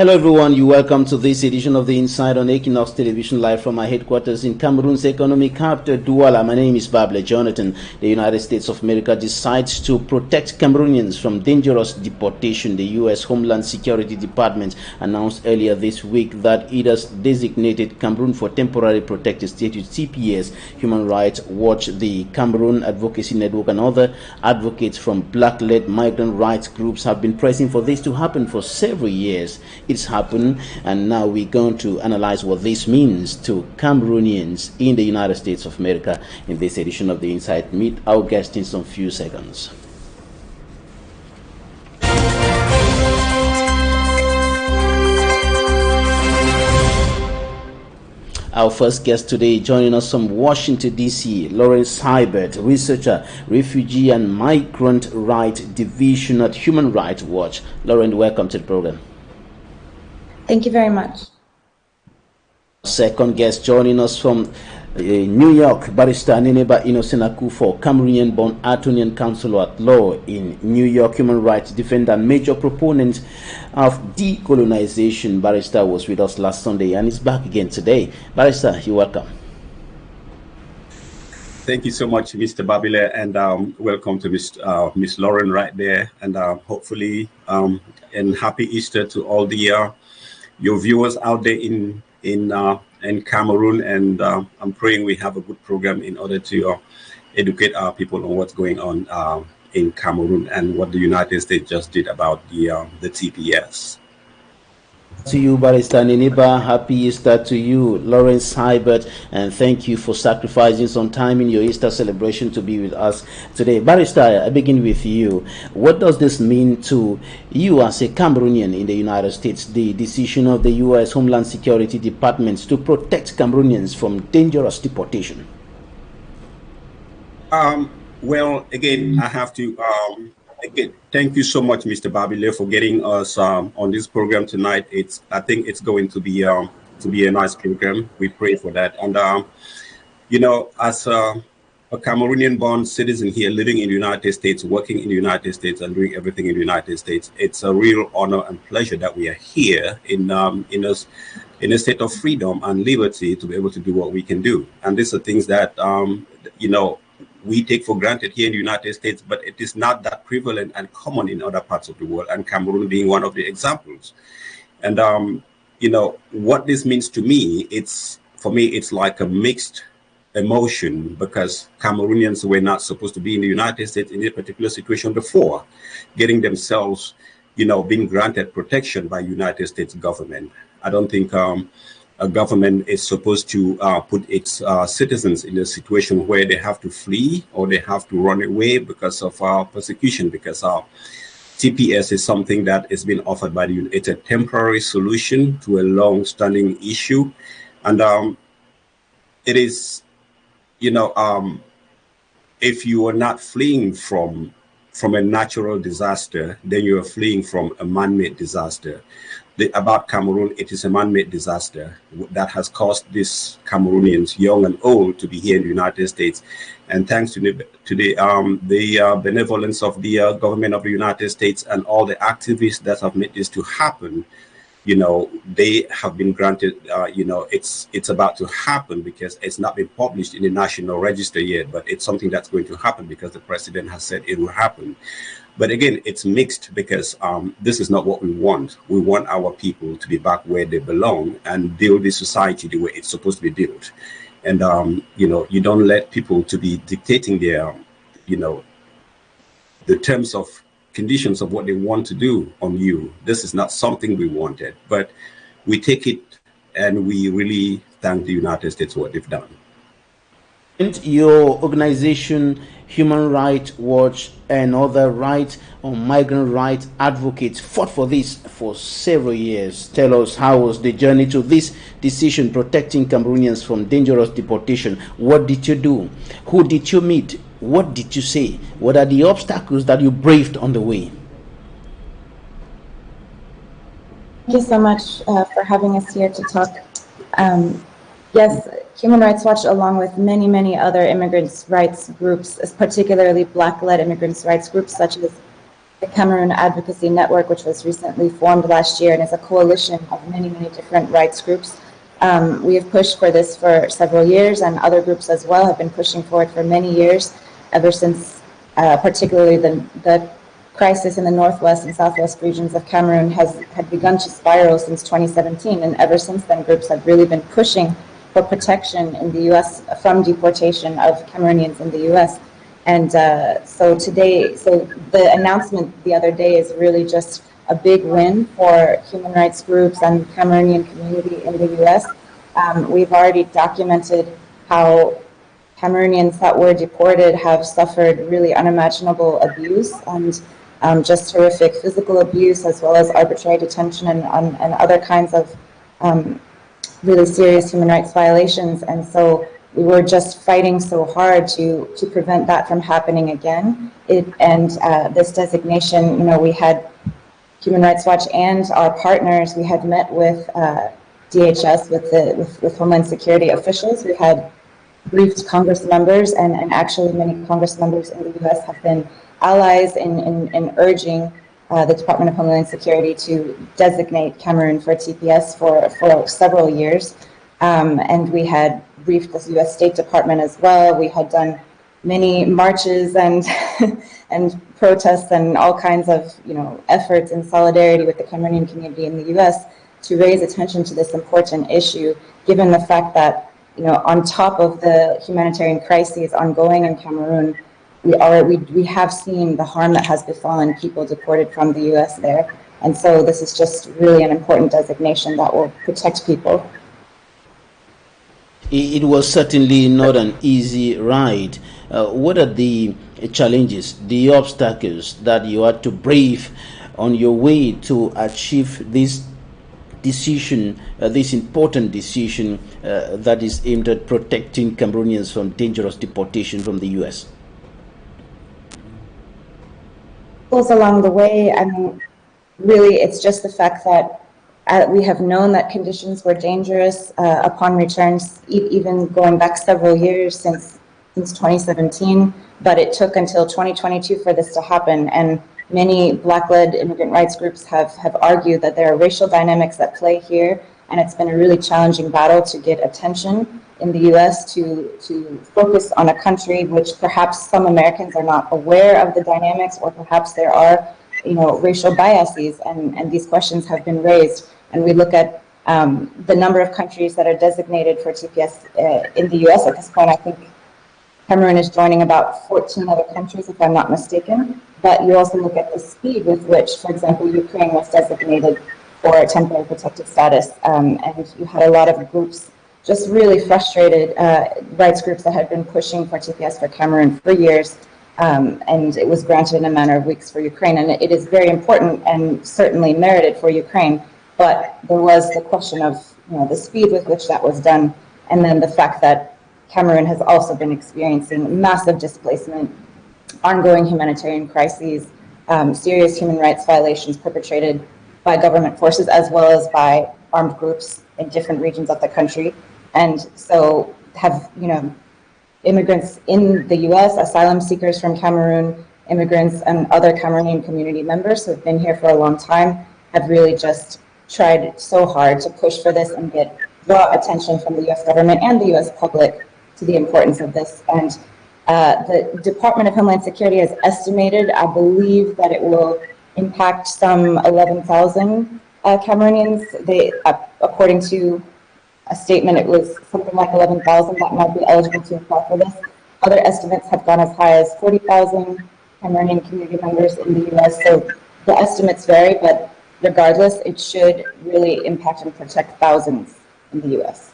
Hello everyone, you welcome to this edition of the Inside on Equinoxe Television, live from our headquarters in Cameroon's economic capital, Douala. My name is Bable Jonathan. The United States of America decides to protect Cameroonians from dangerous deportation. The U.S. Homeland Security Department announced earlier this week that it has designated Cameroon for temporary protected status, TPS. Human Rights Watch, the Cameroon Advocacy Network, and other advocates from black-led migrant rights groups have been pressing for this to happen for several years. It's happened, and now we're going to analyze what this means to Cameroonians in the United States of America in this edition of the Insight. Meet our guest in some few seconds. Our first guest today, joining us from Washington, D.C., Lawrence Hibert, researcher, Refugee and Migrant Rights Division at Human Rights Watch. Lawrence, welcome to the program. Thank you very much. Second guest, joining us from New York, Barrister Neneba Innocent Akufo, Cameroonian-born attorney and counselor at law in New York, human rights defender and major proponent of decolonization. Barrister was with us last Sunday and is back again today. Barrister, you're welcome. Thank you so much, Mr. Babile, and welcome to Miss Lauren right there, and hopefully and happy Easter to all the your viewers out there in Cameroon, and I'm praying we have a good program in order to educate our people on what's going on in Cameroon and what the United States just did about the TPS. To you, Barrister Neneba, happy Easter to you, Lawrence Hibert, and thank you for sacrificing some time in your Easter celebration to be with us today. Barrister, I begin with you. What does this mean to you as a Cameroonian in the United States, the decision of the U.S. Homeland Security Department to protect Cameroonians from dangerous deportation? Well, again, I have to again, thank you so much, Mr. Babile, for getting us on this program tonight. I think it's going to be a nice program. We pray for that. And you know, as a Cameroonian-born citizen here, living in the United States, working in the United States, and doing everything in the United States, it's a real honor and pleasure that we are here in a state of freedom and liberty to be able to do what we can do. And these are things that you know, we take for granted here in the United States, but it is not that prevalent and common in other parts of the world, and Cameroon being one of the examples. And you know, what this means to me, for me, it's like a mixed emotion, because Cameroonians were not supposed to be in the United States in a particular situation before getting themselves, you know, being granted protection by United States government. I don't think a government is supposed to put its citizens in a situation where they have to flee or they have to run away because of persecution, because TPS is something that is being offered by it's a temporary solution to a long-standing issue. And it is, you know, if you are not fleeing from a natural disaster, then you are fleeing from a man-made disaster. About Cameroon, it is a man-made disaster that has caused these Cameroonians, young and old, to be here in the United States. And thanks to the benevolence of the government of the United States and all the activists that have made this to happen, you know, they have been granted, you know, it's about to happen, because it's not been published in the National Register yet, but it's something that's going to happen because the president has said it will happen. But again, it's mixed, because this is not what we want. We want our people to be back where they belong and build the society the way it's supposed to be built. And, you know, you don't let people to be dictating their, you know, the terms of conditions of what they want to do on you. This is not something we wanted, but we take it and we really thank the United States for what they've done. And your organization, Human Rights Watch, and other rights or migrant rights advocates fought for this for several years. Tell us, how was the journey to this decision protecting Cameroonians from dangerous deportation? What did you do? Who did you meet? What did you say? What are the obstacles that you braved on the way? Thank you so much for having us here to talk. Yes, Human Rights Watch, along with many, many other immigrants' rights groups, particularly Black-led immigrants' rights groups such as the Cameroon Advocacy Network, which was recently formed last year and is a coalition of many, many different rights groups. We have pushed for this for several years, and other groups as well have been pushing for it for many years, ever since particularly the crisis in the northwest and southwest regions of Cameroon had begun to spiral since 2017, and ever since then groups have really been pushing for protection in the U.S. from deportation of Cameroonians in the U.S. And so the announcement the other day is really just a big win for human rights groups and the Cameroonian community in the U.S. We've already documented how Cameroonians that were deported have suffered really unimaginable abuse and just horrific physical abuse, as well as arbitrary detention and other kinds of really serious human rights violations. And so we were just fighting so hard to prevent that from happening again. This designation, you know, we had Human Rights Watch and our partners, we had met with DHS, with Homeland Security officials. We had briefed Congress members, and actually many Congress members in the U.S. have been allies in urging the Department of Homeland Security to designate Cameroon for TPS for several years. And we had briefed the U.S. State Department as well. We had done many marches and and protests and all kinds of, you know, efforts in solidarity with the Cameroonian community in the U.S. to raise attention to this important issue, given the fact that, you know, on top of the humanitarian crises ongoing in Cameroon, we have seen the harm that has befallen people deported from the U.S. there. And so this is just really an important designation that will protect people. It was certainly not an easy ride. What are the challenges, the obstacles that you had to brave on your way to achieve this decision, this important decision that is aimed at protecting Cameroonians from dangerous deportation from the U.S.? Along the way, I mean, really, it's just the fact that we have known that conditions were dangerous upon returns, even going back several years since 2017, but it took until 2022 for this to happen. And many Black-led immigrant rights groups have argued that there are racial dynamics at play here, and it's been a really challenging battle to get attention in the U.S. to focus on a country which perhaps some Americans are not aware of the dynamics, or perhaps there are, you know, racial biases, and these questions have been raised. And we look at the number of countries that are designated for TPS in the U.S. At this point, I think Cameroon is joining about 14 other countries, if I'm not mistaken. But you also look at the speed with which, for example, Ukraine was designated for temporary protected status, and you had a lot of groups, just really frustrated rights groups that had been pushing for TPS for Cameroon for years, and it was granted in a matter of weeks for Ukraine. And it is very important and certainly merited for Ukraine, but there was the question of, you know, the speed with which that was done, and then the fact that Cameroon has also been experiencing massive displacement, ongoing humanitarian crises, serious human rights violations perpetrated by government forces as well as by armed groups in different regions of the country. And so have, you know, immigrants in the U.S., asylum seekers from Cameroon, immigrants and other Cameroonian community members who have been here for a long time have really just tried so hard to push for this and draw attention from the U.S. government and the U.S. public to the importance of this. And the Department of Homeland Security has estimated, I believe, that it will impact some 11,000 Cameroonians. According to a statement, it was something like 11,000 that might be eligible to apply for this. Other estimates have gone as high as 40,000 Cameroonian community members in the U.S. So the estimates vary, but regardless, it should really impact and protect thousands in the U.S.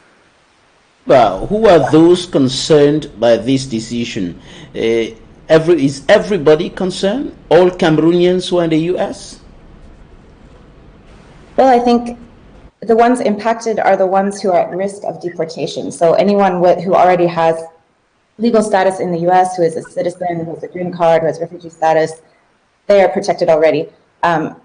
Well, who are those concerned by this decision? Is everybody concerned? All Cameroonians who are in the U.S.? Well, I think the ones impacted are the ones who are at risk of deportation. So anyone who already has legal status in the U.S., who is a citizen, who has a green card, who has refugee status, they are protected already.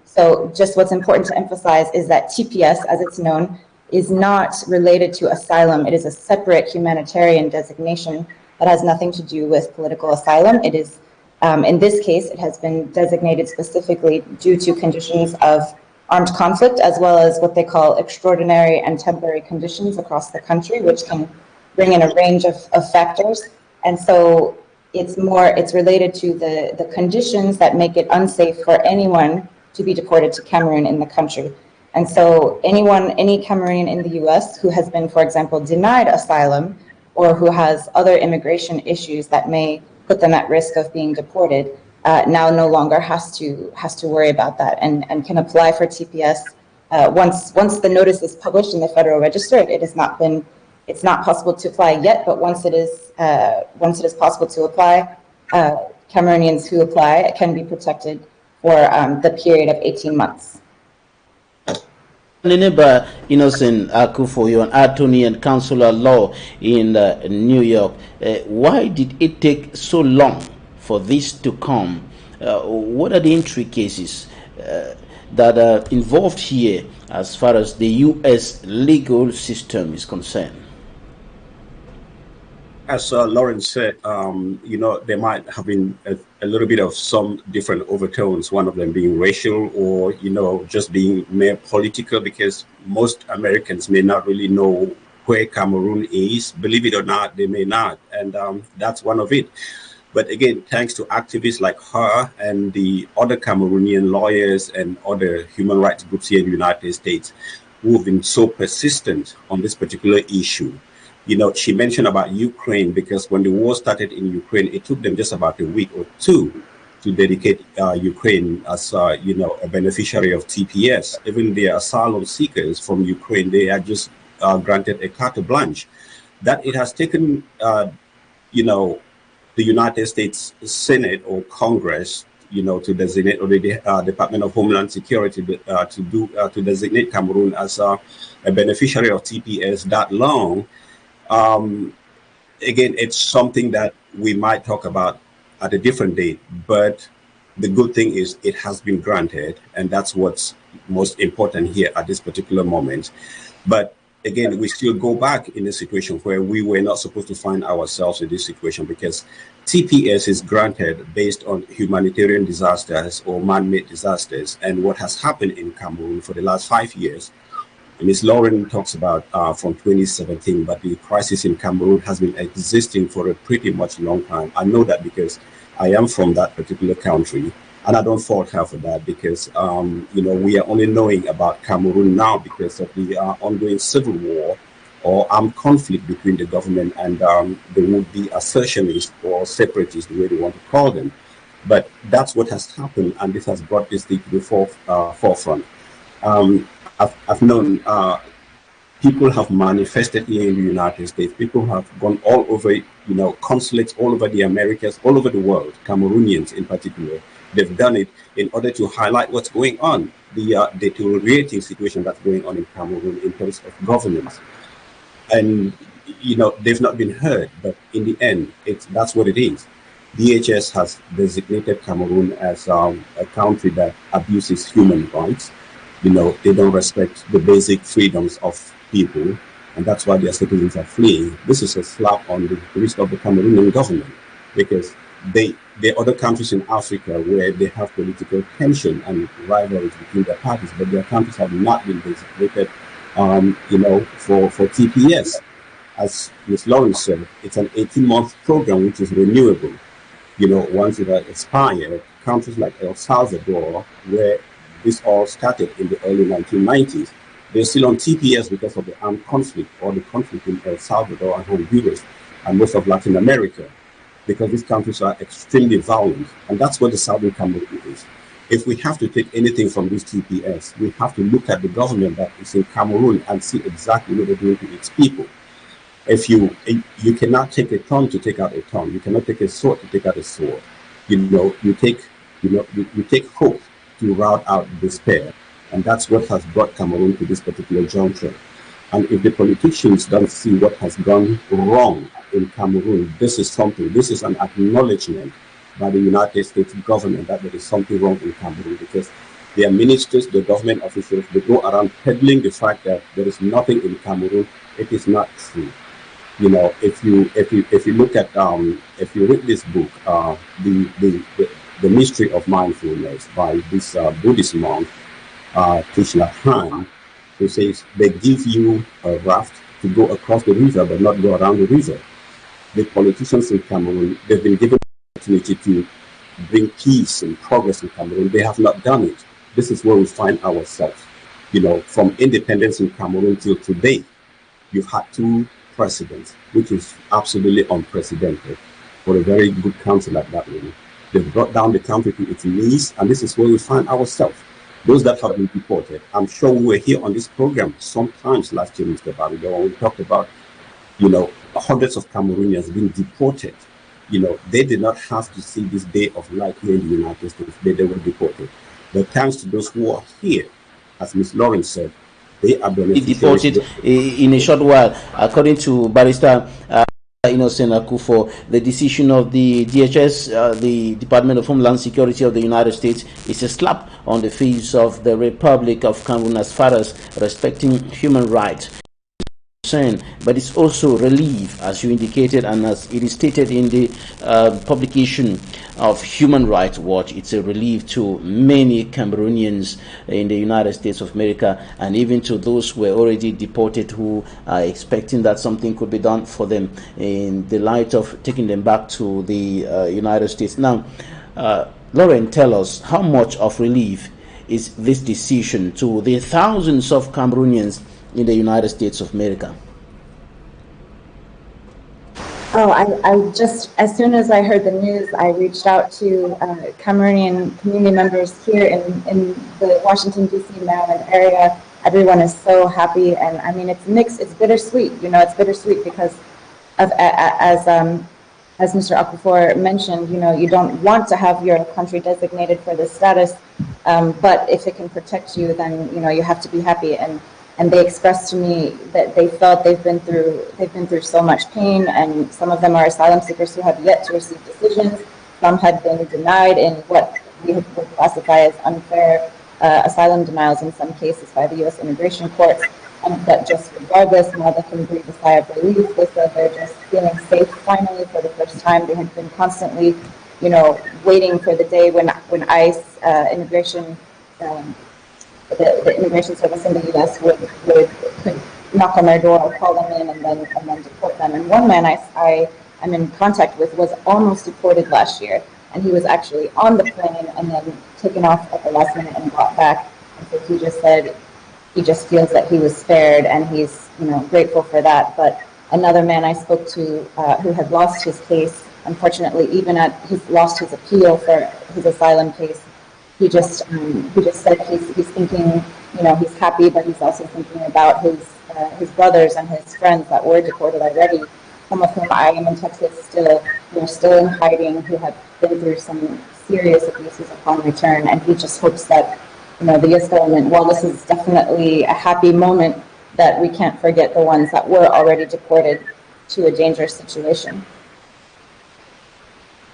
So just what's important to emphasize is that TPS, as it's known, is not related to asylum. It is a separate humanitarian designation that has nothing to do with political asylum. It is In this case, it has been designated specifically due to conditions of armed conflict, as well as what they call extraordinary and temporary conditions across the country, which can bring in a range of factors. And so it's related to the conditions that make it unsafe for anyone to be deported to Cameroon in the country. And so any Cameroonian in the US who has been, for example, denied asylum, or who has other immigration issues that may put them at risk of being deported, now no longer has to worry about that, and can apply for TPS once the notice is published in the Federal Register. It's not possible to apply yet, but once it is possible to apply, Cameroonians who apply can be protected for the period of 18 months. Neneba Innocent Akufo, you're an attorney and counselor law in New York. Why did it take so long for this to come? What are the intricacies that are involved here as far as the U.S. legal system is concerned? As Lawrence said, there might have been a little bit of some different overtones, one of them being racial or, just being mere political, because most Americans may not really know where Cameroon is. Believe it or not, they may not. And that's one of it. But again, thanks to activists like her and the other Cameroonian lawyers and other human rights groups here in the United States who have been so persistent on this particular issue. She mentioned about Ukraine, because when the war started in Ukraine, it took them just about a week or two to dedicate Ukraine as, a beneficiary of TPS. Even the asylum seekers from Ukraine, they are just granted a carte blanche. That it has taken, the United States Senate or Congress, to designate, or the Department of Homeland Security to designate Cameroon as a beneficiary of TPS that long. Again, it's something that we might talk about at a different date, but the good thing is it has been granted, and that's what's most important here at this particular moment. But again, we still go back in a situation where we were not supposed to find ourselves in this situation, because TPS is granted based on humanitarian disasters or man-made disasters. And what has happened in Cameroon for the last 5 years, Ms. Lauren talks about from 2017, but the crisis in Cameroon has been existing for a pretty much long time. I know that because I am from that particular country, and I don't fault her for that, because, we are only knowing about Cameroon now because of the ongoing civil war or armed conflict between the government and the would-be assertionists or separatists, the way they want to call them. But that's what has happened, and this has brought this thing to the forefront. I've known people have manifested here in the United States. People have gone all over, consulates all over the Americas, all over the world, Cameroonians in particular. They've done it in order to highlight what's going on, the deteriorating situation that's going on in Cameroon in terms of governance. And, they've not been heard, but in the end, that's what it is. DHS has designated Cameroon as a country that abuses human rights. They don't respect the basic freedoms of people, and that's why their citizens are fleeing. This is a slap on the wrist of the Cameroonian government, because there are other countries in Africa where they have political tension and rivalries between their parties, but their countries have not been designated, for TPS. As Ms. Lawrence said, it's an 18-month program which is renewable. Once it has expired, countries like El Salvador, where this all started in the early 1990s. They're still on TPS because of the armed conflict, or the conflict in El Salvador and Honduras and most of Latin America, because these countries are extremely violent. And that's what the Southern Cameroon is. If we have to take anything from this TPS, we have to look at the government that is in Cameroon and see exactly what they're doing to its people. If you cannot take a ton to take out a ton, you cannot take a sword to take out a sword. You take hope to rout out despair. And that's what has brought Cameroon to this particular juncture. And if the politicians don't see what has gone wrong in Cameroon, this is an acknowledgement by the United States government that there is something wrong in Cameroon, because their ministers, the government officials, they go around peddling the fact that there is nothing in Cameroon. It is not true. If you look at if you read this book, the mystery of mindfulness by this Buddhist monk, Krishna Han, who says they give you a raft to go across the river but not go around the river. The politicians in Cameroon, they've been given the opportunity to bring peace and progress in Cameroon. They have not done it. This is where we find ourselves. From independence in Cameroon till today, you've had two presidents, which is absolutely unprecedented for a very good country like that. Really. They've brought down the country to its knees, and this is where we find ourselves. Those that have been deported. I'm sure we were here on this program sometimes last year, Mr. Babido, when we talked about, hundreds of Cameroonians being deported. They did not have to see this day of light here in the United States. They were deported. But thanks to those who are here, as Ms. Lawrence said, they are deported in a short while, according to Barrister Innocent Akufo. The decision of the DHS, the Department of Homeland Security of the United States, is a slap on the face of the Republic of Cameroon as far as respecting human rights. But it's also relief, as you indicated, and as it is stated in the publication of Human Rights Watch. It's a relief to many Cameroonians in the United States of America, and even to those who were already deported, who are expecting that something could be done for them in the light of taking them back to the United States. Now, Lauren, tell us, how much of relief is this decision to the thousands of Cameroonians in the United States of America? Oh, I just, as soon as I heard the news, I reached out to Cameroonian community members here in the Washington, D.C., Maryland area. Everyone is so happy, and I mean, it's mixed, it's bittersweet, it's bittersweet because of, as Mr. Okafor mentioned, you don't want to have your country designated for this status, but if it can protect you, then, you have to be happy. And they expressed to me that they felt they've been through so much pain, and some of them are asylum seekers who have yet to receive decisions. Some had been denied in what we would classify as unfair asylum denials in some cases by the U.S. immigration courts. But just regardless, now they can breathe a sigh of relief. They said they're just feeling safe finally for the first time. They had been constantly, waiting for the day when ICE immigration. The immigration service in the U.S. could knock on their door or call them in and then deport them. And one man I'm in contact with was almost deported last year, and he was actually on the plane and then taken off at the last minute and brought back. And so he just said he just feels that he was spared, and he's grateful for that. But another man I spoke to who had lost his case, unfortunately, he's lost his appeal for his asylum case. He just said he's thinking, he's happy, but he's also thinking about his brothers and his friends that were deported already. Some of whom I am in Texas still in hiding, who have been through some serious abuses upon return, and he just hopes that the U.S. government, while this is definitely a happy moment, that we can't forget the ones that were already deported to a dangerous situation.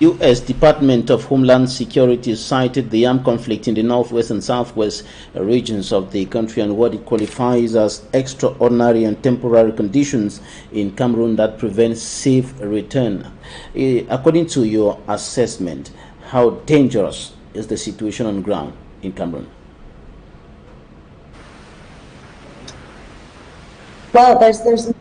U.S. Department of Homeland Security cited the armed conflict in the northwest and southwest regions of the country and what it qualifies as extraordinary and temporary conditions in Cameroon that prevent safe return. According to your assessment, how dangerous is the situation on the ground in Cameroon? Well, there's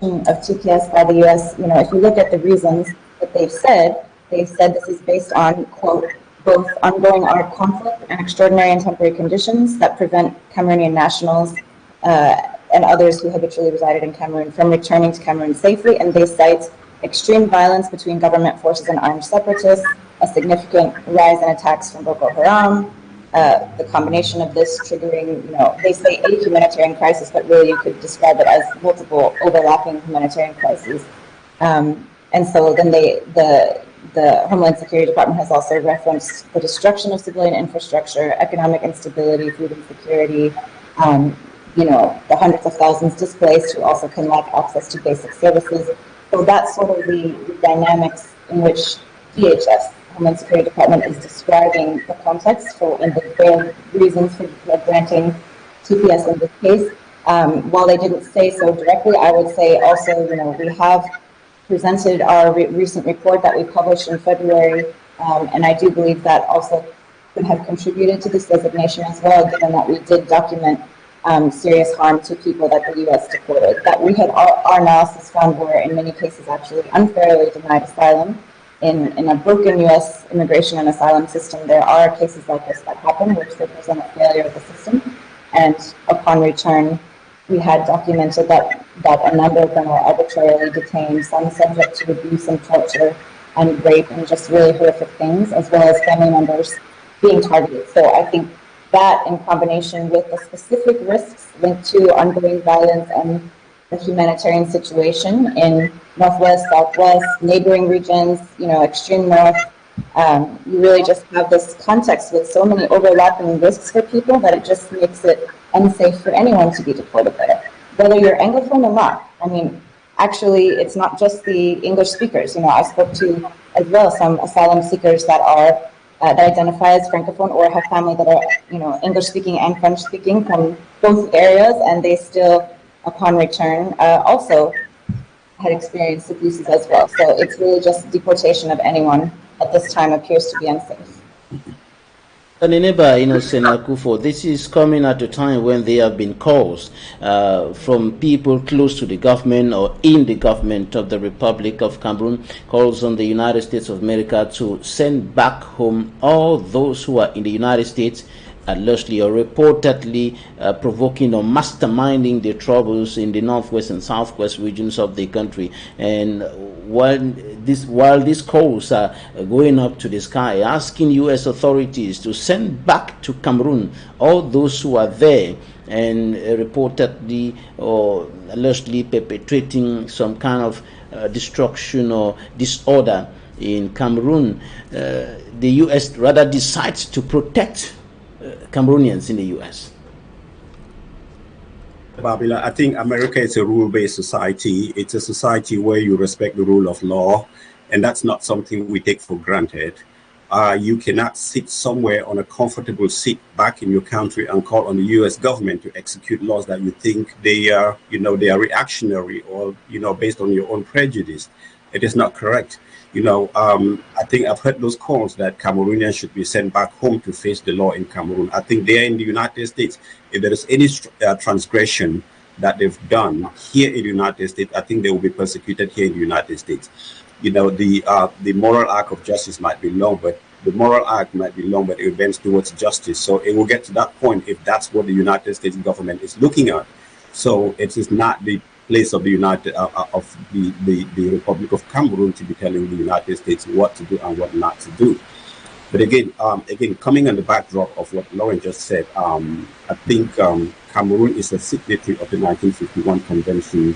of TPS by the U.S. If you look at the reasons that they've said this is based on, quote, both ongoing armed conflict and extraordinary and temporary conditions that prevent Cameroonian nationals and others who habitually resided in Cameroon from returning to Cameroon safely. And they cite extreme violence between government forces and armed separatists, a significant rise in attacks from Boko Haram, the combination of this triggering, they say a humanitarian crisis, but really you could describe it as multiple overlapping humanitarian crises. And so then the Homeland Security Department has also referenced the destruction of civilian infrastructure, economic instability, food insecurity, the hundreds of thousands displaced who also can lack access to basic services. So that's sort of the dynamics in which DHS, Homeland Security Department, is describing the context for and the reasons for granting TPS in this case. While they didn't say so directly, I would say also, we have presented our recent report that we published in February, and I do believe that also could have contributed to this designation as well, given that we did document serious harm to people that the U.S. deported. That we had our analysis found were in many cases actually unfairly denied asylum. In a broken U.S. immigration and asylum system, there are cases like this that happen, which represent a failure of the system. And upon return, we had documented that a number of them were arbitrarily detained, some subject to abuse and torture and rape and just really horrific things, as well as family members being targeted. So I think that, in combination with the specific risks linked to ongoing violence and the humanitarian situation in Northwest, Southwest, neighboring regions, extreme North, you really just have this context with so many overlapping risks for people that it just makes it unsafe for anyone to be deported there, whether you're Anglophone or not. I mean, actually, it's not just the English speakers. I spoke to as well some asylum seekers that are that identify as Francophone or have family that are, English speaking and French speaking from both areas, and they still, upon return, also had experienced abuses as well. So it's really just deportation of anyone at this time appears to be unsafe. Neneba Innocent Akufo, this is coming at a time when there have been calls from people close to the government or in the government of the Republic of Cameroon, calls on the United States of America to send back home all those who are in the United States allegedly or reportedly provoking or masterminding the troubles in the northwest and southwest regions of the country. And while these calls are going up to the sky, asking U.S. authorities to send back to Cameroon all those who are there and reportedly or allegedly perpetrating some kind of destruction or disorder in Cameroon, the U.S. rather decides to protect Cameroonians in the U.S. Babila, I think America is a rule-based society. It's a society where you respect the rule of law, and that's not something we take for granted. You cannot sit somewhere on a comfortable seat back in your country and call on the U.S. government to execute laws that you think they are reactionary or, based on your own prejudice. It is not correct. I think I've heard those calls that Cameroonians should be sent back home to face the law in Cameroon. I think they are in the United States. If there is any transgression that they've done here in the United States, I think they will be persecuted here in the United States. The moral arc of justice might be long, but it bends towards justice. So it will get to that point if that's what the United States government is looking at. So it is not the place of the the Republic of Cameroon to be telling the United States what to do and what not to do. But again, coming on the backdrop of what Lauren just said, I think Cameroon is a signatory of the 1951 Convention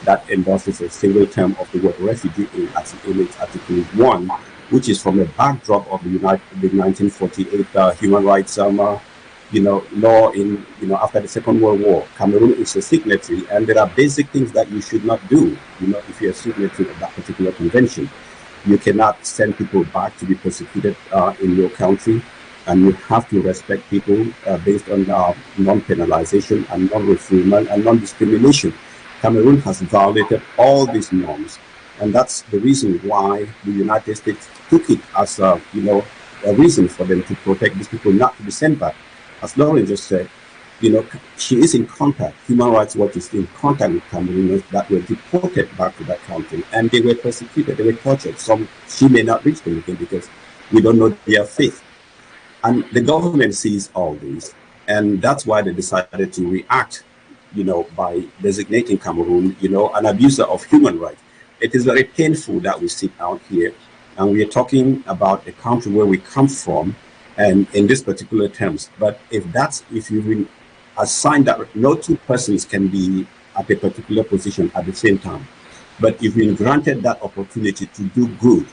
that endorses a single term of the word refugee in its Article 1, which is from a backdrop of the 1948 human rights law in after the Second World War. Cameroon is a signatory, and there are basic things that you should not do. If you're a signatory of that particular convention, you cannot send people back to be persecuted in your country, and you have to respect people based on non-penalization and non-refoulement and non-discrimination. Cameroon has violated all these norms, and that's the reason why the United States took it as a reason for them to protect these people not to be sent back. As Lauren just said, she is in contact, Human Rights Watch is in contact with Cameroonians that were deported back to that country, and they were persecuted, they were tortured. She may not reach them again because we don't know their faith. And the government sees all these, and that's why they decided to react, by designating Cameroon, an abuser of human rights. It is very painful that we sit out here and we are talking about a country where we come from, and in this particular terms. But if you've been assigned that no two persons can be at a particular position at the same time, but if you've been granted that opportunity to do good,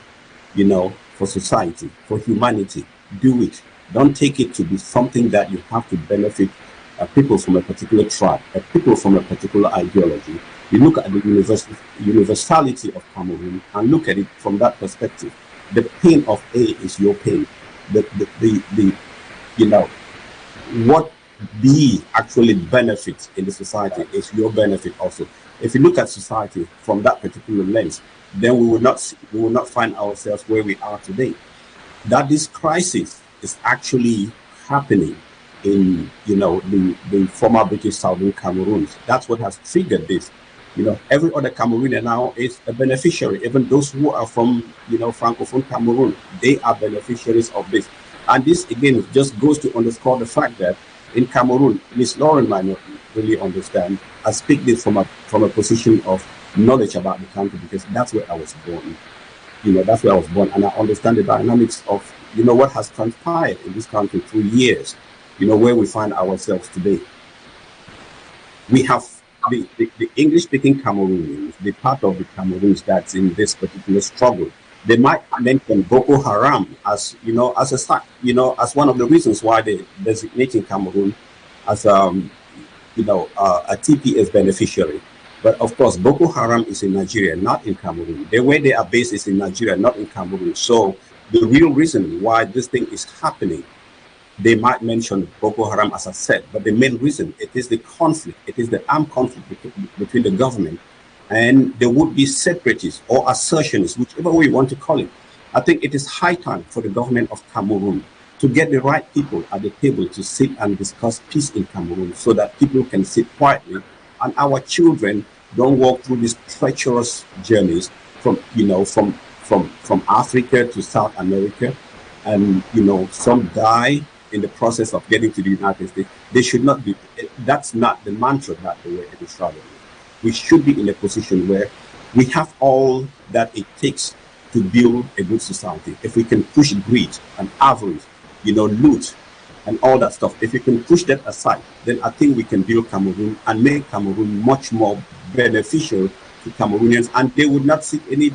for society, for humanity, do it. Don't take it to be something that you have to benefit people from a particular tribe, people from a particular ideology. You look at the universality of Cameroon and look at it from that perspective. The pain of A is your pain. What be actually benefits in the society, it's your benefit also. If you look at society from that particular lens, then we will not find ourselves where we are today. That this crisis is actually happening in, the former British Southern Cameroon. That's what has triggered this. Every other Cameroonian now is a beneficiary. Even those who are from, Francophone Cameroon, they are beneficiaries of this. And this, again, just goes to underscore the fact that in Cameroon, Miss Lauren might not really understand. I speak this from a position of knowledge about the country, because that's where I was born. That's where I was born, and I understand the dynamics of, what has transpired in this country through years, where we find ourselves today. We have the English-speaking Cameroonians, the part of the Cameroons that's in this particular struggle. They might mention Boko Haram as as one of the reasons why they're designating Cameroon as a TPS beneficiary. But of course, Boko Haram is in Nigeria, not in Cameroon. The way they are based is in Nigeria, not in Cameroon. So the real reason why this thing is happening, they might mention Boko Haram, as I said, but the main reason, it is the conflict. It is the armed conflict between the government and the would-be separatists or assertionists, whichever way you want to call it. I think it is high time for the government of Cameroon to get the right people at the table to sit and discuss peace in Cameroon, so that people can sit quietly and our children don't walk through these treacherous journeys from Africa to South America, and some die in the process of getting to the United States. They should not be. That's not the mantra that the way it is traveling. We should be in a position where we have all that it takes to build a good society. If we can push greed and avarice, loot and all that stuff, if we can push that aside, then I think we can build Cameroon and make Cameroon much more beneficial to Cameroonians, and they would not see any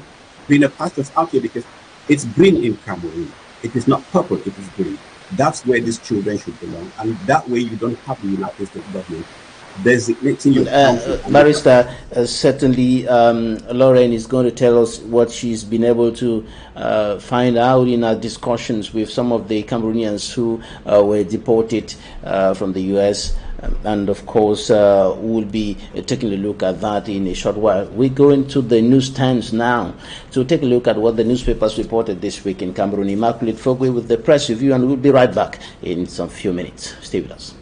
greener pastures out here, because it's green in Cameroon. It is not purple, it is green. That's where these children should belong, and that way you don't have the United States government designating your Barrister, certainly Lauren is going to tell us what she's been able to find out in our discussions with some of the Cameroonians who were deported from the U.S. And of course, we'll be taking a look at that in a short while. We go into the newsstands now to take a look at what the newspapers reported this week in Cameroon. Immaculate Fogwe with the press review, and we'll be right back in some few minutes. Stay with us.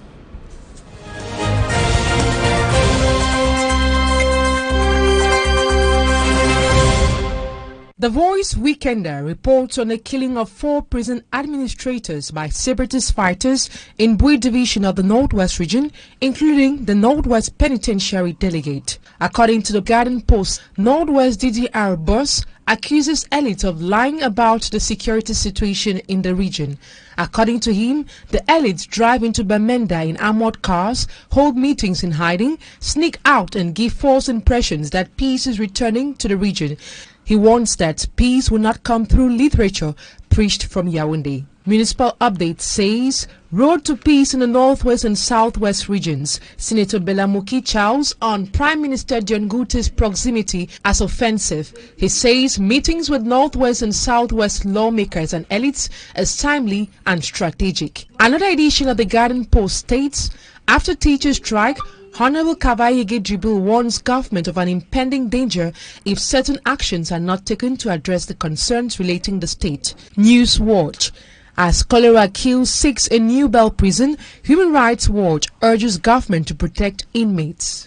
The Voice Weekender reports on the killing of 4 prison administrators by separatist fighters in Bui Division of the Northwest region, including the Northwest Penitentiary delegate. According to the Garden Post, Northwest DDR boss accuses elites of lying about the security situation in the region. According to him, the elites drive into Bamenda in armored cars, hold meetings in hiding, sneak out and give false impressions that peace is returning to the region. He warns that peace will not come through literature preached from Yaoundé. Municipal Update says, Road to Peace in the Northwest and Southwest regions. Senator Belamuki Charles on Prime Minister John Goute's proximity as offensive. He says meetings with Northwest and Southwest lawmakers and elites is timely and strategic. Another edition of the Garden Post states, after teachers' strike, Honorable Kavayege Jibril warns government of an impending danger if certain actions are not taken to address the concerns relating the state. News Watch. As cholera kills 6 in New Bell Prison, Human Rights Watch urges government to protect inmates.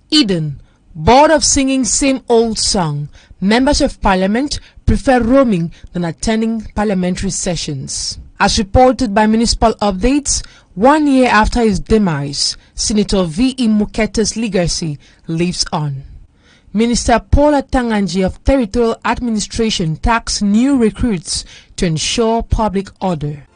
Eden. Bored of singing same old song, members of parliament prefer roaming than attending parliamentary sessions. As reported by Municipal Updates, 1 year after his demise, Senator V.E. Mukete's legacy lives on. Minister Paula Tanganji of Territorial Administration tasked new recruits to ensure public order.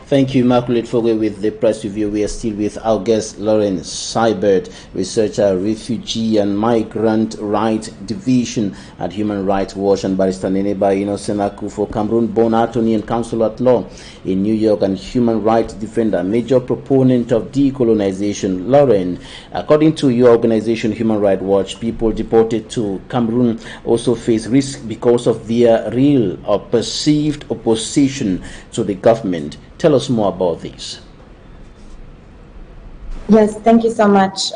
Thank you, Immaculate Fogwe with the press review. We are still with our guest, Lauren Seibert, researcher, refugee and migrant rights division at Human Rights Watch, and Barrister Neneba Inosenaku for Cameroon-born attorney and counsel at law in New York and human rights defender, major proponent of decolonization. Lauren, according to your organization, Human Rights Watch, people deported to Cameroon also face risk because of their real or perceived opposition to the government. Tell us more about this. Yes, thank you so much.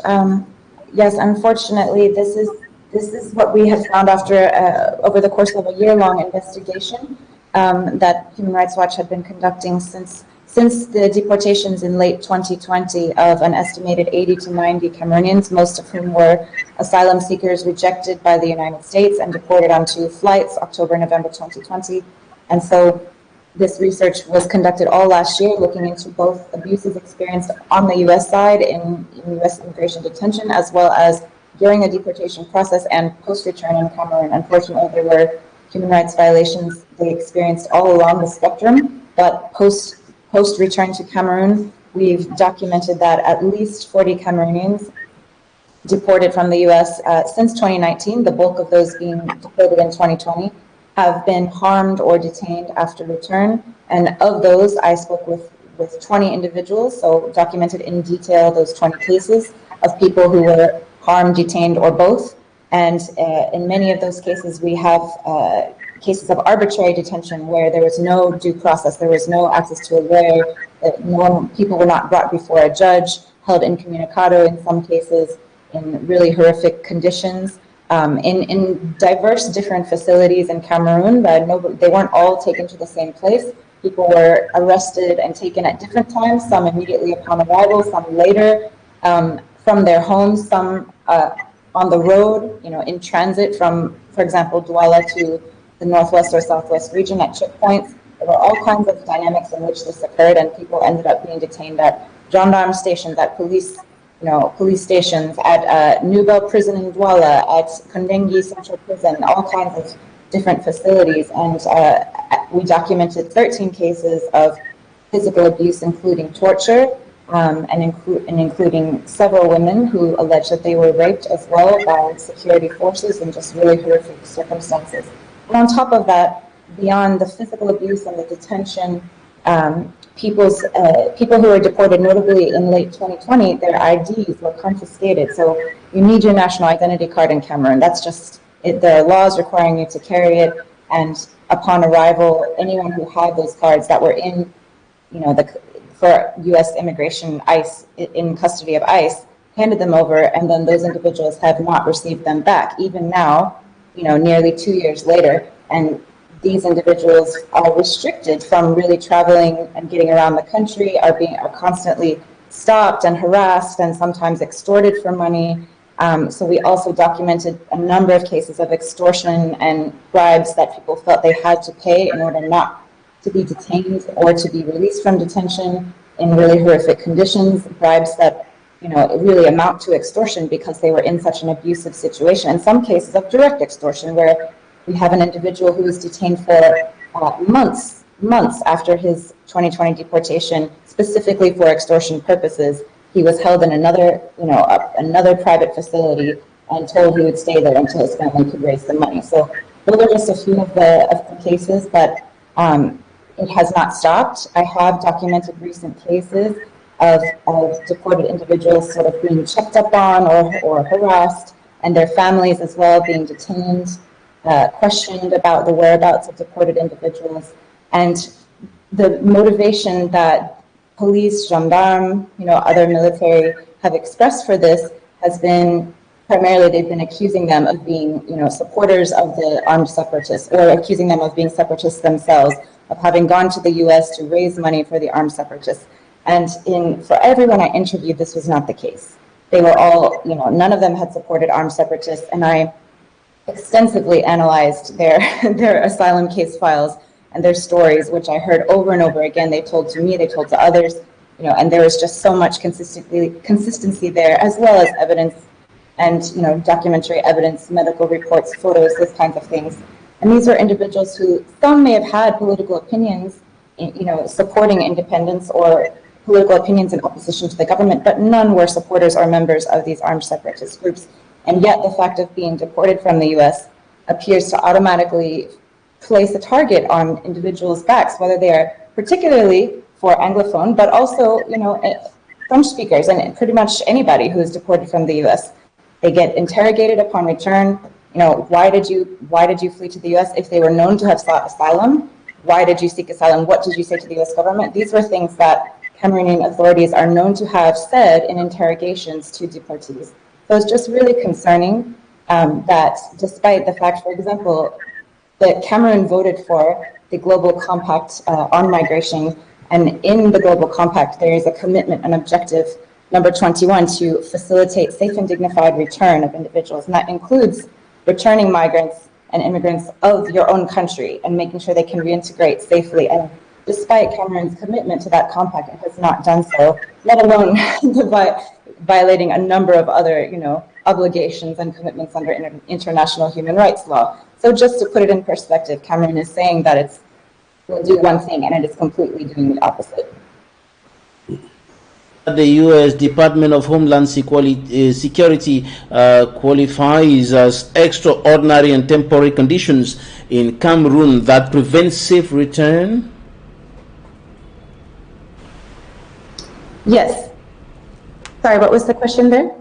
Yes, unfortunately, this is what we have found after over the course of a year-long investigation that Human Rights Watch had been conducting since the deportations in late 2020 of an estimated 80 to 90 Cameroonians, most of whom were asylum seekers rejected by the United States and deported on 2 flights, October, November 2020. And so this research was conducted all last year, looking into both abuses experienced on the U.S. side in U.S. immigration detention, as well as during the deportation process and post-return in Cameroon. Unfortunately, there were human rights violations they experienced all along the spectrum, but post-return to Cameroon, we've documented that at least 40 Cameroonians deported from the U.S. Since 2019, the bulk of those being deported in 2020, have been harmed or detained after return. And of those, I spoke with 20 individuals, so documented in detail those 20 cases of people who were harmed, detained, or both. And in many of those cases, we have cases of arbitrary detention where there was no due process, there was no access to a lawyer, people were not brought before a judge, held incommunicado in some cases, in really horrific conditions. In diverse different facilities in Cameroon, but they weren't all taken to the same place. People were arrested and taken at different times, some immediately upon arrival, some later, from their homes, some on the road, in transit from, for example, Douala to the northwest or southwest region at checkpoints. There were all kinds of dynamics in which this occurred, and people ended up being detained at gendarme stations, at police stations, at Nubel Prison in Douala, at Kondengi Central Prison, all kinds of different facilities. And we documented 13 cases of physical abuse, including torture, and including several women who alleged that they were raped as well by security forces in just really horrific circumstances. And on top of that, beyond the physical abuse and the detention, people who were deported, notably in late 2020, their IDs were confiscated. So you need your national identity card in Cameroon. That's just it. There are laws requiring you to carry it. And upon arrival, anyone who had those cards that were in, for U.S. immigration, ICE, in custody of ICE, handed them over, and then those individuals have not received them back, even now, nearly 2 years later. And these individuals are restricted from really traveling and getting around the country, are constantly stopped and harassed and sometimes extorted for money. So we also documented a number of cases of extortion and bribes that people felt they had to pay in order not to be detained or to be released from detention in really horrific conditions, bribes that really amount to extortion because they were in such an abusive situation. In some cases of direct extortion, where we have an individual who was detained for months after his 2020 deportation, specifically for extortion purposes. He was held in another private facility and told he would stay there until his family could raise the money. So those are just a few of the cases, but it has not stopped. I have documented recent cases of deported individuals sort of being checked up on or harassed, and their families as well being detained, questioned about the whereabouts of deported individuals. And the motivation that police, gendarme, other military have expressed for this has been primarily they've been accusing them of being, supporters of the armed separatists, or accusing them of being separatists themselves, of having gone to the U.S. to raise money for the armed separatists. And for everyone I interviewed, this was not the case. They were all, none of them had supported armed separatists, and I extensively analyzed their asylum case files and their stories, which I heard over and over again. They told to me, they told to others, and there was just so much consistency there, as well as evidence and documentary evidence, medical reports, photos, those kinds of things. And these were individuals who, some may have had political opinions supporting independence or political opinions in opposition to the government, but none were supporters or members of these armed separatist groups. And yet the fact of being deported from the US appears to automatically place a target on individuals' backs, whether they are particularly for Anglophone, but also, French speakers and pretty much anybody who is deported from the US. They get interrogated upon return. Why did you flee to the US? If they were known to have sought asylum, why did you seek asylum? What did you say to the US government? These were things that Cameroonian authorities are known to have said in interrogations to deportees. So it's just really concerning that despite the fact, for example, that Cameroon voted for the Global Compact on migration, and in the Global Compact there is a commitment, an objective, number 21, to facilitate safe and dignified return of individuals, and that includes returning migrants and immigrants of your own country and making sure they can reintegrate safely. And despite Cameroon's commitment to that compact, it has not done so, let alone violating a number of other, obligations and commitments under international human rights law. So just to put it in perspective, Cameroon is saying that it will do one thing and it is completely doing the opposite. The U.S. Department of Homeland Security qualifies as extraordinary and temporary conditions in Cameroon that prevent safe return? Yes. Sorry, what was the question there?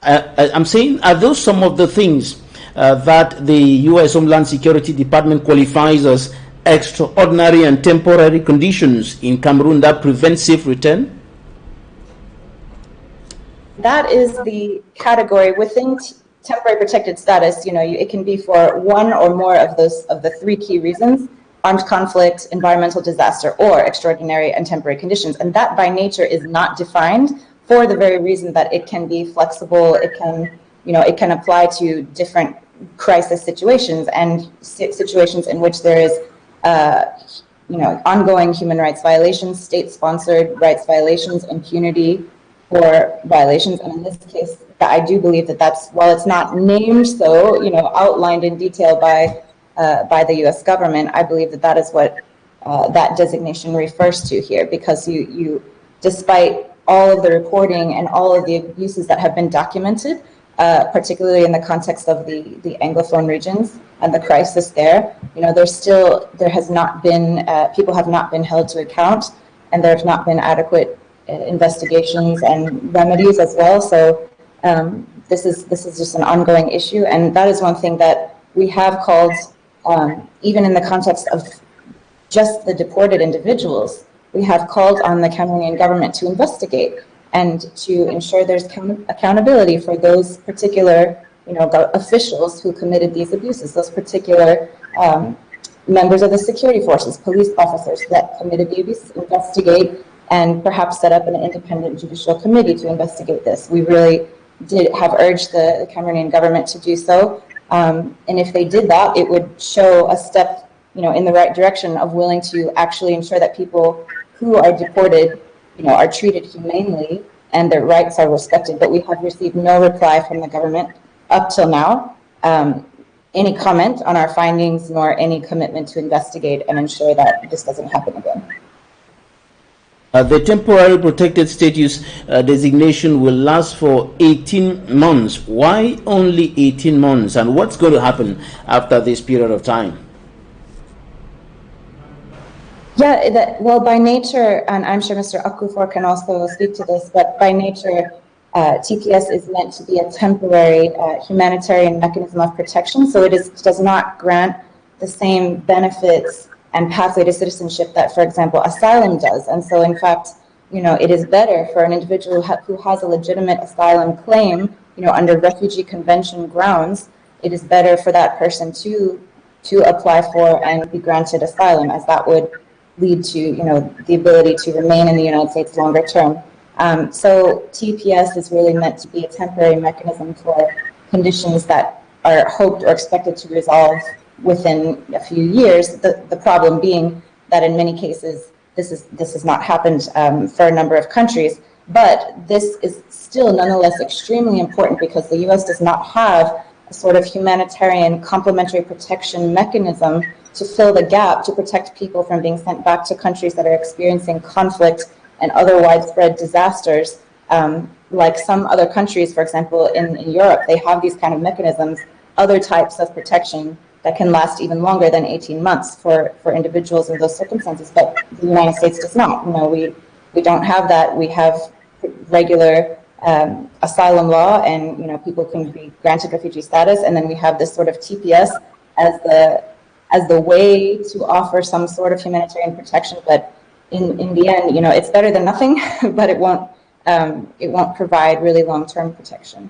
I'm saying, are those some of the things that the U.S. Homeland Security Department qualifies as extraordinary and temporary conditions in Cameroon that prevent safe return? That is the category within temporary protected status. It can be for one or more of the three key reasons: armed conflict, environmental disaster, or extraordinary and temporary conditions. And that by nature is not defined for the very reason that it can be flexible. It can apply to different crisis situations and situations in which there is ongoing human rights violations, state-sponsored rights violations, impunity for violations. And in this case, I do believe that's, while it's not named so, outlined in detail by the U.S. government, I believe that is what that designation refers to here, because you, despite all of the reporting and all of the abuses that have been documented, particularly in the context of the Anglophone regions and the crisis there, there has not been, people have not been held to account, and there have not been adequate investigations and remedies as well. So this is just an ongoing issue, and that is one thing that we have called, even in the context of just the deported individuals, we have called on the Cameroonian government to investigate and to ensure there's accountability for those particular, officials who committed these abuses, those particular members of the security forces, police officers that committed the abuses, investigate and perhaps set up an independent judicial committee to investigate this. We really did have urged the Cameroonian government to do so. And if they did that, it would show a step, in the right direction of willing to actually ensure that people who are deported, are treated humanely and their rights are respected. But we have received no reply from the government up till now, any comment on our findings, nor any commitment to investigate and ensure that this doesn't happen again. The temporary protected status designation will last for 18 months. Why only 18 months? And what's going to happen after this period of time? Yeah, well, by nature, and I'm sure Mr. Akufor can also speak to this, but by nature, TPS is meant to be a temporary humanitarian mechanism of protection. So it does not grant the same benefits and pathway to citizenship that, for example, asylum does. And so, in fact, it is better for an individual who has a legitimate asylum claim, under Refugee Convention grounds, it is better for that person to apply for and be granted asylum, as that would lead to, the ability to remain in the United States longer term. So TPS is really meant to be a temporary mechanism for conditions that are hoped or expected to resolve within a few years. The problem being that in many cases, this has not happened for a number of countries. But this is still nonetheless extremely important because the U.S. does not have a sort of humanitarian complementary protection mechanism to fill the gap, to protect people from being sent back to countries that are experiencing conflict and other widespread disasters. Like some other countries, for example, in Europe, they have these kind of mechanisms, other types of protection that can last even longer than 18 months for individuals in those circumstances. But the United States does not. We don't have that. We have regular asylum law, and people can be granted refugee status, and then we have this sort of TPS as the way to offer some sort of humanitarian protection. But in the end, it's better than nothing, but it won't provide really long-term protection.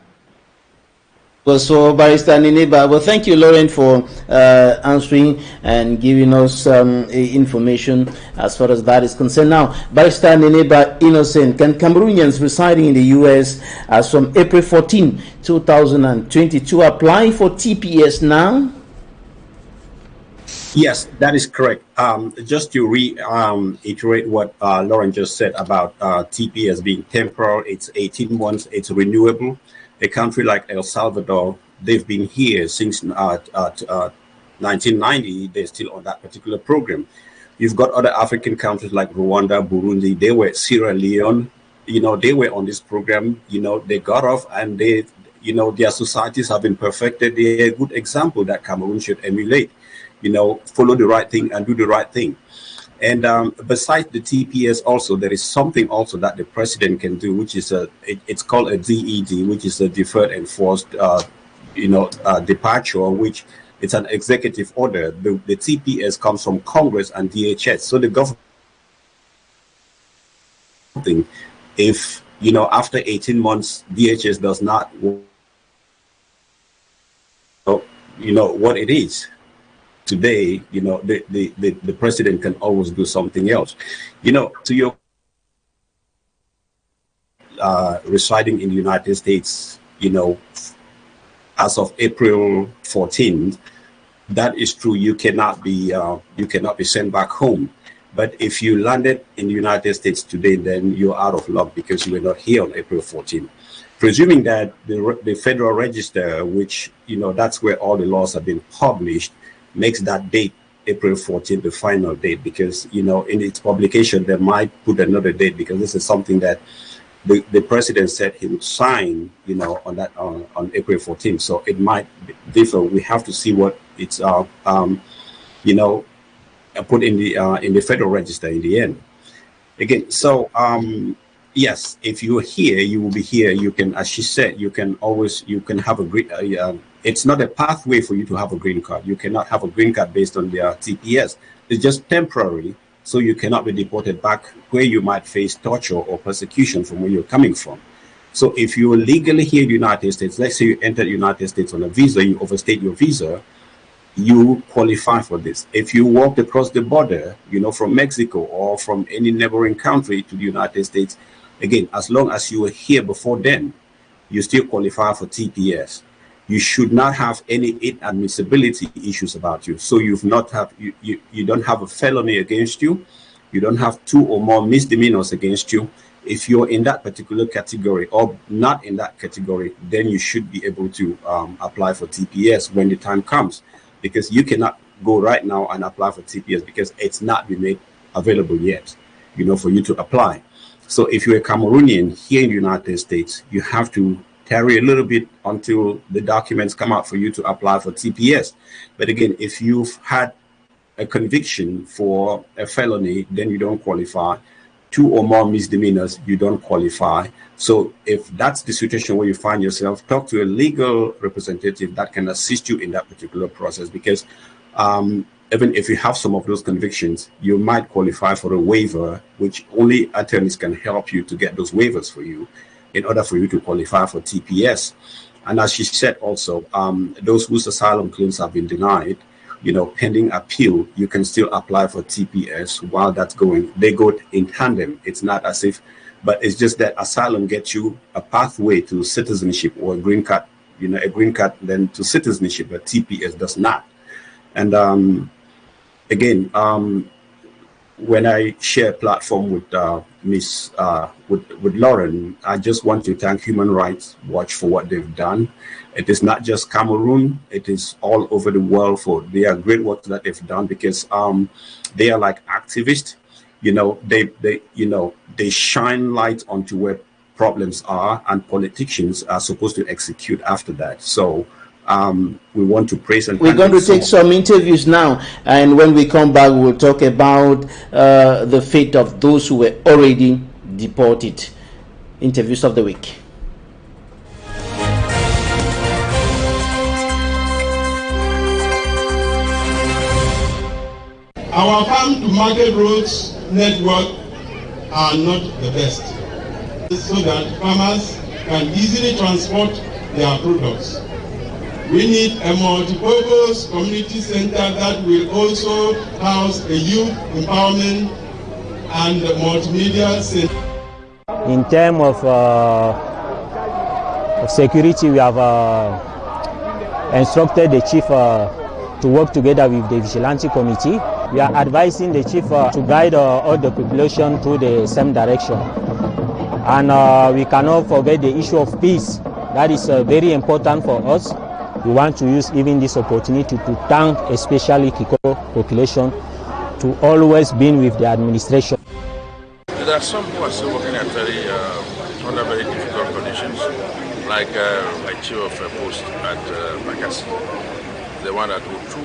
Well, so Barrister Nineba, well, thank you, Lauren, for answering and giving us information as far as that is concerned. Now, Barrister Nineba Innocent, can Cameroonians residing in the U.S. as from April 14, 2022 apply for TPS now? Yes, that is correct. Just to reiterate what Lauren just said about TPS being temporal, it's 18 months, it's renewable. A country like El Salvador, they've been here since 1990. They're still on that particular program. You've got other African countries like Rwanda, Burundi, they were Sierra Leone, they were on this program, they got off, and they, their societies have been perfected. They're a good example that Cameroon should emulate, follow the right thing and do the right thing. And besides the TPS, also there is something also that the president can do, which is it's called a DED, which is a deferred enforced, departure, which it's an executive order. The TPS comes from Congress and DHS. So the government, if after 18 months DHS does not, what it is. Today, the president can always do something else. To your residing in the United States, as of April 14th, that is true. You cannot be sent back home. But if you landed in the United States today, then you're out of luck because you were not here on April 14th. Presuming that the Federal Register, which that's where all the laws have been published, makes that date April 14th the final date, because in its publication they might put another date, because this is something that the president said he would sign on April 14th. So it might differ. We have to see what it's put in the Federal Register in the end. Again, so yes, if you're here, you will be here. You can, as she said, you can have a great it's not a pathway for you to have a green card. You cannot have a green card based on their TPS. It's just temporary, so you cannot be deported back where you might face torture or persecution from where you're coming from. So if you're legally here in the United States, let's say you enter the United States on a visa, you overstayed your visa, you qualify for this. If you walked across the border, from Mexico or from any neighboring country to the United States, again, as long as you were here before then, you still qualify for TPS. You should not have any inadmissibility issues about you. So you don't have a felony against you. You don't have 2 or more misdemeanors against you. If you're in that particular category or not in that category, then you should be able to apply for TPS when the time comes, because you cannot go right now and apply for TPS because it's not been made available yet, for you to apply. So if you're a Cameroonian here in the United States, you have to tarry a little bit until the documents come out for you to apply for TPS. But again, if you've had a conviction for a felony, then you don't qualify. 2 or more misdemeanors, you don't qualify. So if that's the situation where you find yourself, talk to a legal representative that can assist you in that particular process, because even if you have some of those convictions, you might qualify for a waiver, which only attorneys can help you to get those waivers for you in order for you to qualify for TPS. And as she said also, those whose asylum claims have been denied, pending appeal, you can still apply for TPS while that's going. They go in tandem. It's not as if, but it's just that asylum gets you a pathway to citizenship or a green card, a green card then to citizenship, but TPS does not. And again, when I share a platform with with Lauren, I just want to thank Human Rights Watch for what they've done. It is not just Cameroon; it is all over the world for their great work that they've done, because they are like activists. They shine light onto where problems are, and politicians are supposed to execute after that. So we want to praise and we're going to take some interviews now, and when we come back, we'll talk about the fate of those who were already deported. Interviews of the week. Our farm to market roads network are not the best, so that farmers can easily transport their products. We need a multi-purpose community center that will also house a youth empowerment and multimedia center. In terms of security, we have instructed the chief to work together with the vigilante committee. We are advising the chief to guide all the population through the same direction. And we cannot forget the issue of peace. That is very important for us. We want to use even this opportunity to thank especially Kiko population to always be with the administration. There are some who are still working at under very difficult conditions, like my chief of post at Bakassi, the one at Utu,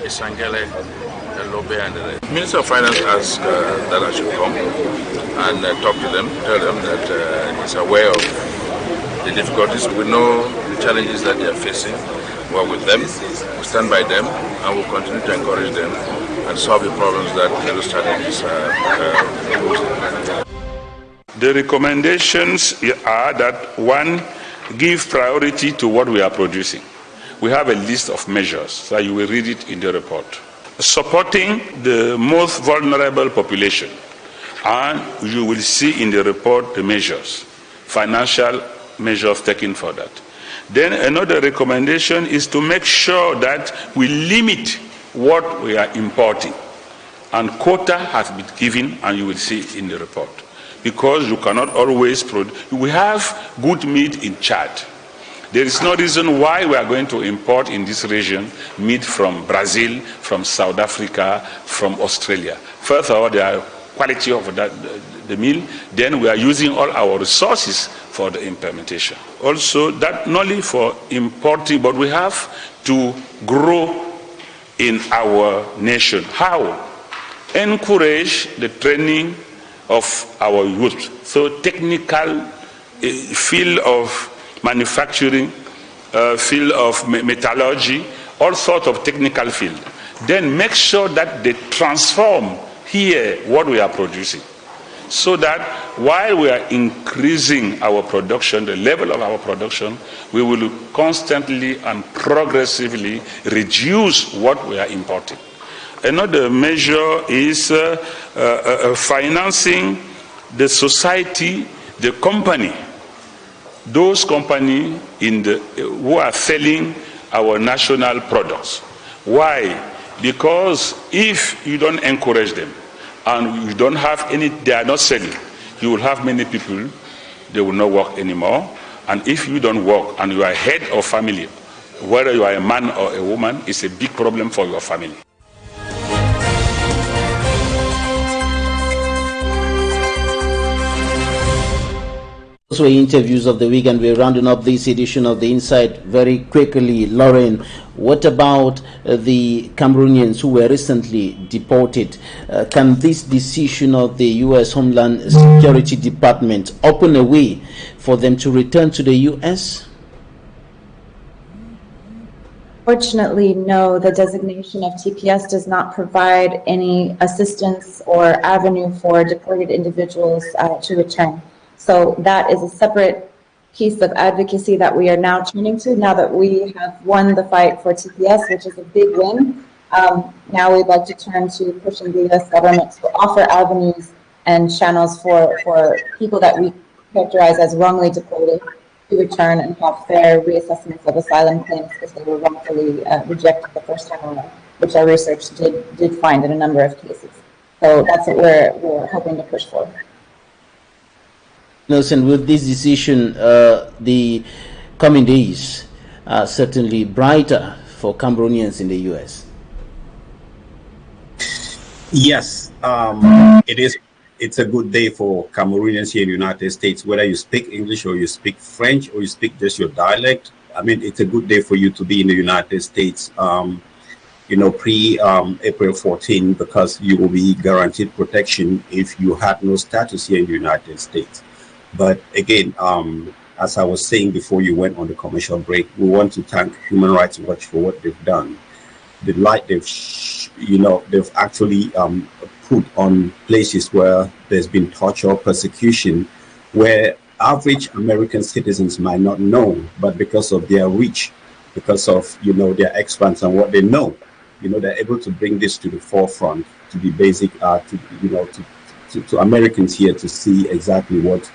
Isangele, Lobe, and the rest. The Minister of Finance asked that I should come and talk to them, tell them that he's aware of the difficulties. We know the challenges that they are facing. We're with them, we stand by them, and we'll continue to encourage them and solve the problems that those strategies pose. The recommendations are that, one, give priority to what we are producing. We have a list of measures, so you will read it in the report. Supporting the most vulnerable population, and you will see in the report the measures, financial measures taken for that. Then another recommendation is to make sure that we limit what we are importing. And quota has been given, and you will see in the report. Because you cannot always produce. We have good meat in Chad. There is no reason why we are going to import in this region meat from Brazil, from South Africa, from Australia. First of all, the quality of the meal. Then we are using all our resources for the implementation. Also, that not only for importing, but we have to grow in our nation. How? Encourage the training of our youth. So technical field of manufacturing, field of metallurgy, all sorts of technical field. Then make sure that they transform here what we are producing. So that while we are increasing our production, the level of our production, we will constantly and progressively reduce what we are importing. Another measure is financing the society, the company, those companies who are selling our national products. Why? Because if you don't encourage them and you don't have any, they are not selling, you will have many people, they will not work anymore. And if you don't work and you are head of family, whether you are a man or a woman, it's a big problem for your family. Those were interviews of the week, and we're rounding up this edition of The Insight very quickly. Lauren, what about the Cameroonians who were recently deported? Can this decision of the U.S. Homeland Security Department open a way for them to return to the U.S.? Fortunately, no. The designation of TPS does not provide any assistance or avenue for deported individuals to return. So that is a separate piece of advocacy that we are now turning to, now that we have won the fight for TPS, which is a big win. Now we'd like to turn to pushing the U.S. government to offer avenues and channels for people that we characterize as wrongly deported to return and have fair reassessments of asylum claims because they were wrongfully rejected the first time around, which our research did find in a number of cases. So that's what we're hoping to push for. And with this decision, the coming days are certainly brighter for Cameroonians in the U.S. Yes, it is. It's a good day for Cameroonians here in the United States, whether you speak English or you speak French or you speak just your dialect. I mean, it's a good day for you to be in the United States, pre-April 14, because you will be guaranteed protection if you had no status here in the United States. But again, as I was saying before you went on the commercial break, we want to thank Human Rights Watch for what they've done. The light they've actually put on places where there's been torture, persecution, where average American citizens might not know, but because of their reach, because of their experts and what they know, they're able to bring this to the forefront, to the basic, to Americans here to see exactly what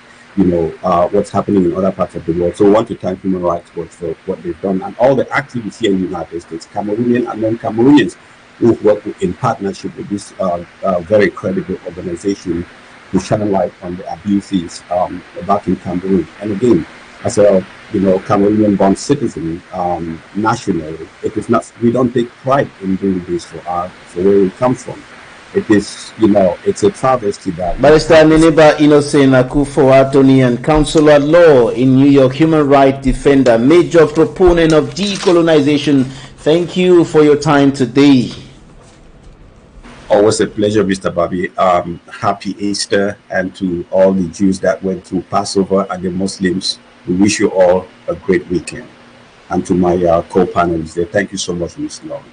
what's happening in other parts of the world. So we want to thank Human Rights Watch for what they've done and all the activities here in the United States, Cameroonian and non-Cameroonians, who work in partnership with this very credible organization to shine light on the abuses back in Cameroon. And again, as a Cameroonian-born citizen, nationally, it is not. We don't take pride in doing this for where we come from. It is, it's a travesty that... Barrister Neneba Innocent Akufo attorney and counsel at law in New York, human rights defender, major proponent of decolonization. Thank you for your time today. Always a pleasure, Mr. Bobby. Happy Easter, and to all the Jews that went through Passover and the Muslims, we wish you all a great weekend. And to my co-panelists there, thank you so much, Mr. Long.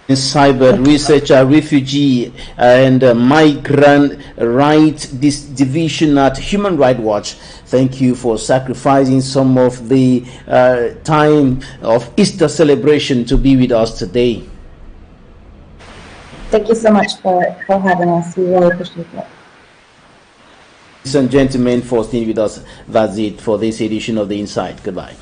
Cyber researcher, refugee, and migrant rights division at Human Rights Watch. Thank you for sacrificing some of the time of Easter celebration to be with us today. Thank you so much for having us. We really appreciate it. Ladies and gentlemen, for staying with us, that's it for this edition of The Insight. Goodbye.